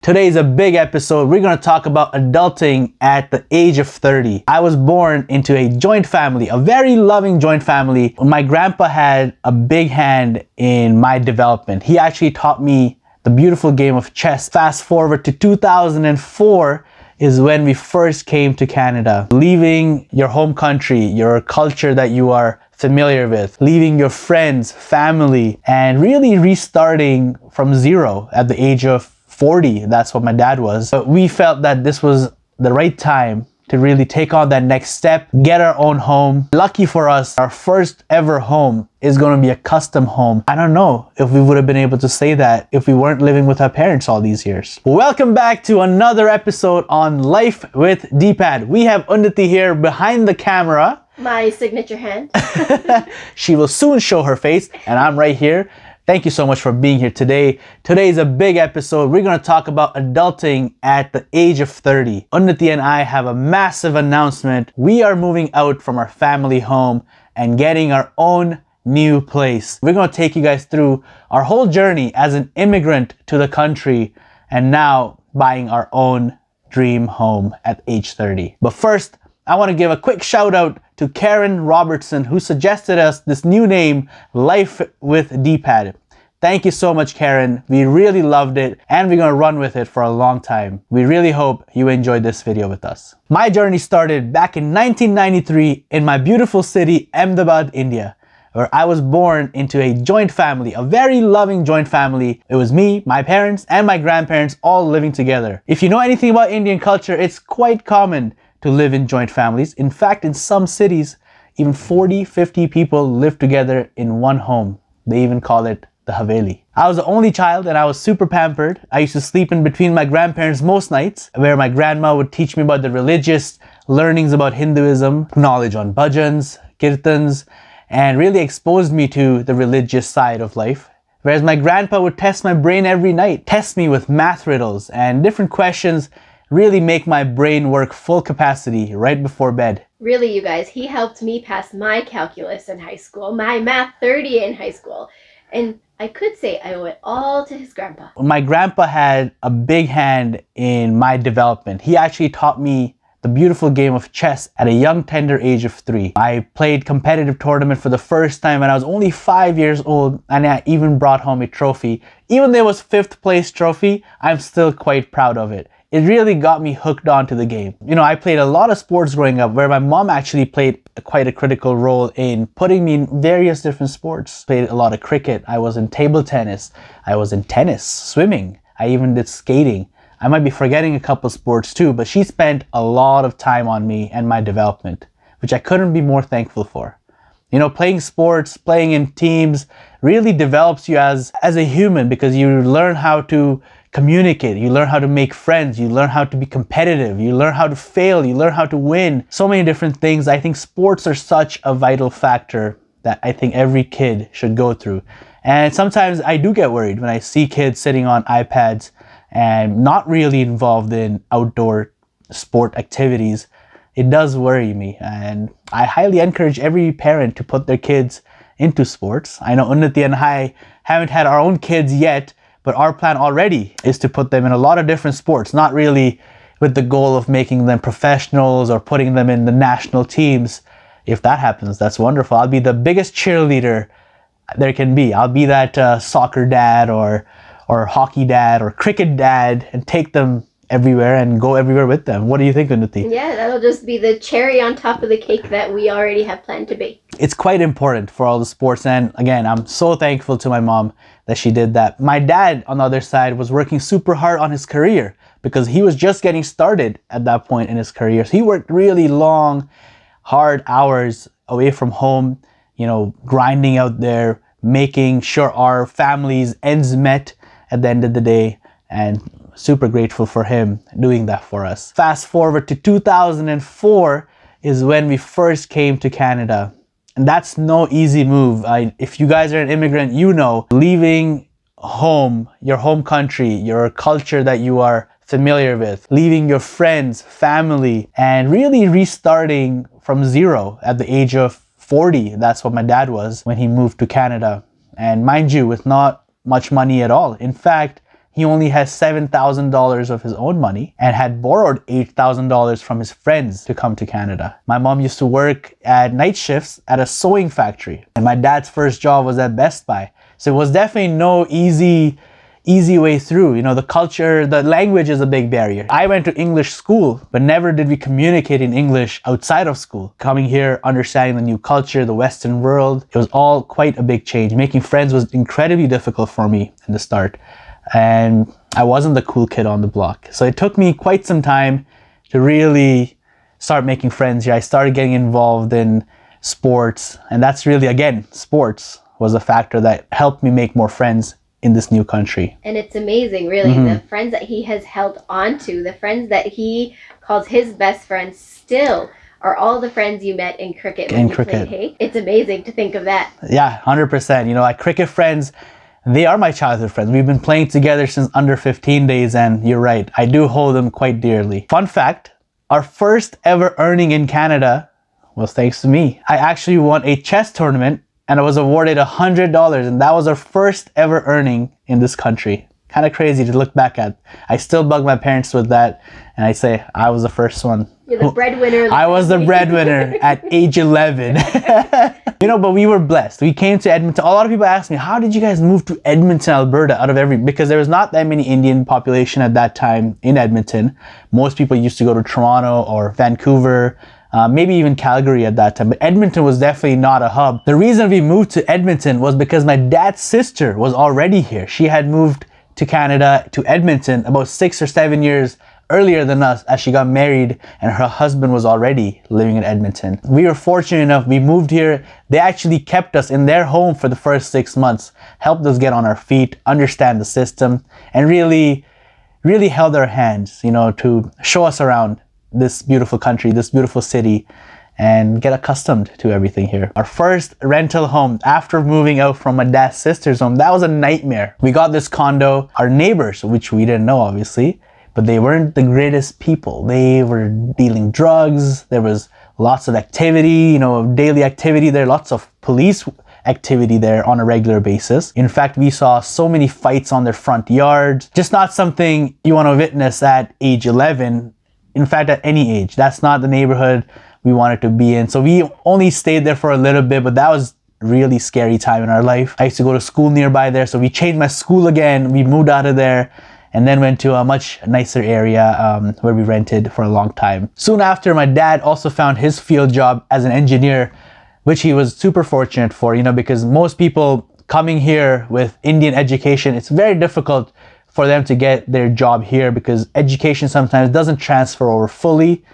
Today is a big episode. We're going to talk about adulting at the age of 30. I was born into a joint family, a very loving joint family. My grandpa had a big hand in my development. He actually taught me the beautiful game of chess. Fast forward to 2004 is when we first came to Canada. Leaving your home country, your culture that you are familiar with, leaving your friends, family, and really restarting from zero at the age of 40. That's what my dad was. But we felt that this was the right time to really take on that next step, get our own home. Lucky for us, our first ever home is going to be a custom home. I don't know if we would have been able to say that if we weren't living with our parents all these years. Welcome back to another episode on Life with DPad. We have Unnati here behind the camera. My signature hand. She will soon show her face, and I'm right here. Thank you so much for being here today. Today is a big episode. We're going to talk about adulting at the age of 30. Unnati and I have a massive announcement. We are moving out from our family home and getting our own new place. We're going to take you guys through our whole journey as an immigrant to the country and now buying our own dream home at age 30. But first, I want to give a quick shout out to Karen Robertson, who suggested us this new name, Life with DPad. Thank you so much, Karen. We really loved it and we're going to run with it for a long time. We really hope you enjoyed this video with us. My journey started back in 1993 in my beautiful city, Ahmedabad, India, where I was born into a joint family, a very loving joint family. It was me, my parents, and my grandparents all living together. If you know anything about Indian culture, it's quite common to live in joint families. In fact, in some cities, even 40, 50 people live together in one home. They even call it the Haveli. I was the only child and I was super pampered. I used to sleep in between my grandparents most nights, where my grandma would teach me about the religious learnings about Hinduism, knowledge on bhajans, kirtans, and really exposed me to the religious side of life. Whereas my grandpa would test my brain every night, test me with math riddles and different questions, really make my brain work full capacity right before bed. Really, you guys, he helped me pass my calculus in high school, my math 30 in high school. And I could say I owe it all to his grandpa. My grandpa had a big hand in my development. He actually taught me the beautiful game of chess at a young, tender age of 3. I played competitive tournament for the first time when I was only 5 years old, and I even brought home a trophy. Even though it was 5th place trophy, I'm still quite proud of it. It really got me hooked onto the game. You know, I played a lot of sports growing up, where my mom actually played quite a critical role in putting me in various different sports. Played a lot of cricket. I was in table tennis. I was in tennis, swimming. I even did skating. I might be forgetting a couple sports too, but she spent a lot of time on me and my development, which I couldn't be more thankful for. You know, playing sports, playing in teams really develops you as a human, because you learn how to communicate, you learn how to make friends, you learn how to be competitive, you learn how to fail, you learn how to win. So many different things. I think sports are such a vital factor that I think every kid should go through. And sometimes I do get worried when I see kids sitting on iPads and not really involved in outdoor sport activities. It does worry me, and I highly encourage every parent to put their kids into sports. I know Unnati and I haven't had our own kids yet, but our plan already is to put them in a lot of different sports, not really with the goal of making them professionals or putting them in the national teams. If that happens, that's wonderful. I'll be the biggest cheerleader there can be. I'll be that soccer dad or hockey dad or cricket dad and take them everywhere and go everywhere with them. What do you think, Unnati? Yeah, that'll just be the cherry on top of the cake that we already have planned to bake. It's quite important for all the sports, and again, I'm so thankful to my mom that she did that. My dad, on the other side, was working super hard on his career because he was just getting started at that point in his career. So he worked really long, hard hours away from home, you know, grinding out there, making sure our family's ends met at the end of the day, and super grateful for him doing that for us. Fast forward to 2004 is when we first came to Canada. And that's no easy move. If you guys are an immigrant, you know, leaving home, your home country, your culture that you are familiar with, leaving your friends, family, and really restarting from zero at the age of 40. That's what my dad was when he moved to Canada. And mind you, with not much money at all. In fact, he only has $7,000 of his own money and had borrowed $8,000 from his friends to come to Canada. My mom used to work at night shifts at a sewing factory, and my dad's first job was at Best Buy. So it was definitely no easy way through. You know, the culture, the language is a big barrier. I went to English school, but never did we communicate in English outside of school. Coming here, understanding the new culture, the Western world, it was all quite a big change. Making friends was incredibly difficult for me in the start. And I wasn't the cool kid on the block. So it took me quite some time to really start making friends here. I started getting involved in sports, and that's really, again, sports was a factor that helped me make more friends in this new country. And it's amazing, really, the friends that he has held on to, the friends that he calls his best friends still are all the friends you met in cricket when you played, hey? It's amazing to think of that. Yeah, 100%. You know, like cricket friends, they are my childhood friends. We've been playing together since under 15 days, and you're right, I do hold them quite dearly. Fun fact, our first ever earning in Canada was thanks to me. I actually won a chess tournament and I was awarded $100, and that was our first ever earning in this country. Kind of crazy to look back at. I still bug my parents with that, and I say I was the first one. You're the breadwinner. I was the breadwinner at age 11. You know, but we were blessed. We came to Edmonton. A lot of people ask me, how did you guys move to Edmonton, Alberta, because there was not that many Indian population at that time in Edmonton. Most people used to go to Toronto or Vancouver, maybe even Calgary at that time, but Edmonton was definitely not a hub. The reason we moved to Edmonton was because my dad's sister was already here. She had moved to Canada, to Edmonton, about 6 or 7 years earlier than us, as she got married and her husband was already living in Edmonton. We were fortunate enough, we moved here. They actually kept us in their home for the first 6 months, helped us get on our feet, understand the system, and really held our hands, you know, to show us around this beautiful country, this beautiful city, and get accustomed to everything here. Our first rental home after moving out from my dad's sister's home, that was a nightmare. We got this condo. Our neighbors, which we didn't know obviously, but they weren't the greatest people. They were dealing drugs. There was lots of activity, you know, daily activity there, lots of police activity there on a regular basis. In fact, we saw so many fights on their front yards. Just not something you want to witness at age 11. In fact, at any age. That's not the neighborhood we wanted to be in. So we only stayed there for a little bit, but that was really scary time in our life. I used to go to school nearby there, so we changed my school again. We moved out of there and then went to a much nicer area where we rented for a long time. Soon after, my dad also found his field job as an engineer, which he was super fortunate for, you know, because most people coming here with Indian education, it's very difficult for them to get their job here because education sometimes doesn't transfer over fully,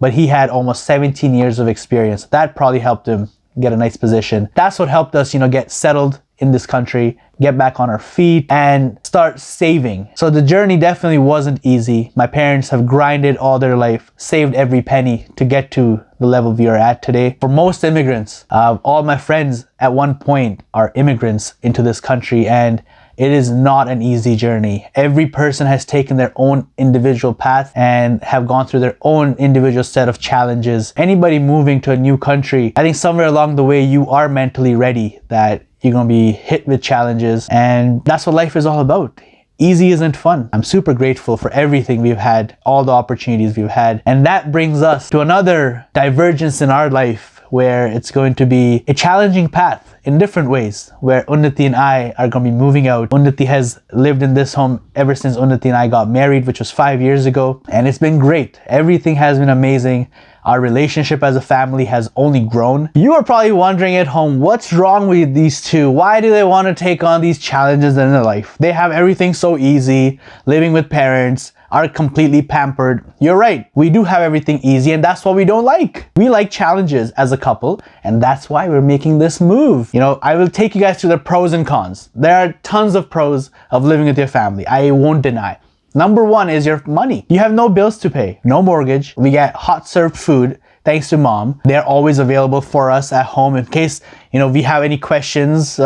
but he had almost 17 years of experience. That probably helped him get a nice position. That's what helped us, you know, get settled in this country, get back on our feet and start saving. So the journey definitely wasn't easy. My parents have grinded all their life, saved every penny to get to the level we are at today. For most immigrants, all my friends at one point are immigrants into this country, and it is not an easy journey. Every person has taken their own individual path and have gone through their own individual set of challenges. Anybody moving to a new country, I think somewhere along the way you are mentally ready that you're gonna be hit with challenges, and that's what life is all about. Easy isn't fun. I'm super grateful for everything we've had, all the opportunities we've had. And that brings us to another divergence in our life where it's going to be a challenging path in different ways, where Unnati and I are going to be moving out. Unnati has lived in this home ever since Unnati and I got married, which was 5 years ago, and it's been great. Everything has been amazing. Our relationship as a family has only grown. You are probably wondering at home, what's wrong with these two? Why do they want to take on these challenges in their life? They have everything so easy, living with parents, are completely pampered. You're right, we do have everything easy, and that's what we don't like. We like challenges as a couple, and that's why we're making this move. You know, I will take you guys through the pros and cons. There are tons of pros of living with your family, I won't deny. Number one is your money. You have no bills to pay, no mortgage. We get hot served food thanks to mom. They're always available for us at home in case, you know, we have any questions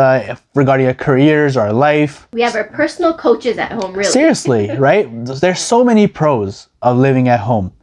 regarding our careers or our life. We have our personal coaches at home, really. Seriously, right? There's so many pros of living at home.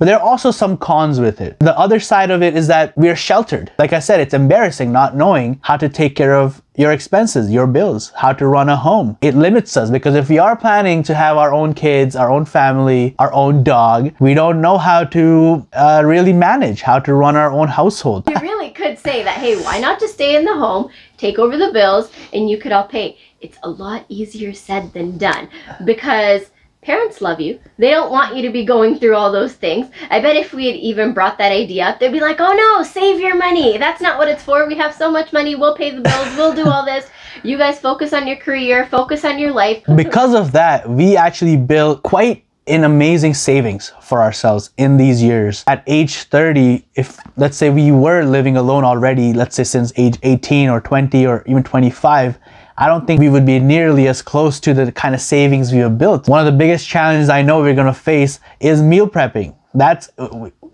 But there are also some cons with it. The other side of it is that we are sheltered. Like I said, it's embarrassing not knowing how to take care of your expenses, your bills, how to run a home. It limits us because if we are planning to have our own kids, our own family, our own dog, we don't know how to really manage, how to run our own household. You really could say that, hey, why not just stay in the home, take over the bills, and you could all pay. It's a lot easier said than done because parents love you. They don't want you to be going through all those things. I bet if we had even brought that idea up, they'd be like, oh no, save your money. That's not what it's for. We have so much money. We'll pay the bills. We'll do all this. You guys focus on your career, focus on your life. Because of that, we actually built quite an amazing savings for ourselves in these years. At age 30, if let's say we were living alone already, let's say since age 18 or 20 or even 25, I don't think we would be nearly as close to the kind of savings we have built. One of the biggest challenges I know we're gonna face is meal prepping.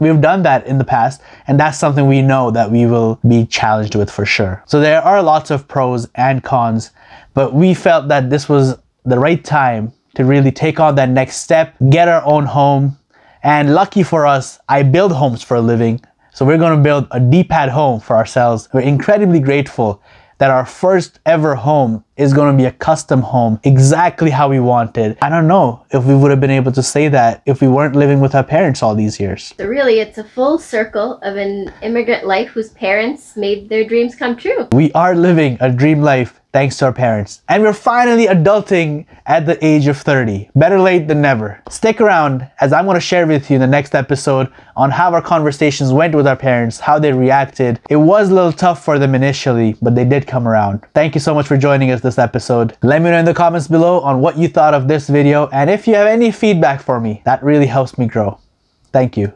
We've done that in the past, and that's something we know that we will be challenged with for sure. So there are lots of pros and cons, but we felt that this was the right time to really take on that next step, get our own home. And lucky for us, I build homes for a living. So we're gonna build a DPad home for ourselves. We're incredibly grateful that our first ever home is going to be a custom home, exactly how we wanted. I don't know if we would have been able to say that if we weren't living with our parents all these years. So really, it's a full circle of an immigrant life whose parents made their dreams come true. We are living a dream life thanks to our parents. And we're finally adulting at the age of 30. Better late than never. Stick around as I'm going to share with you in the next episode on how our conversations went with our parents, how they reacted. It was a little tough for them initially, but they did come around. Thank you so much for joining us this episode. Let me know in the comments below on what you thought of this video, and if you have any feedback for me, that really helps me grow. Thank you.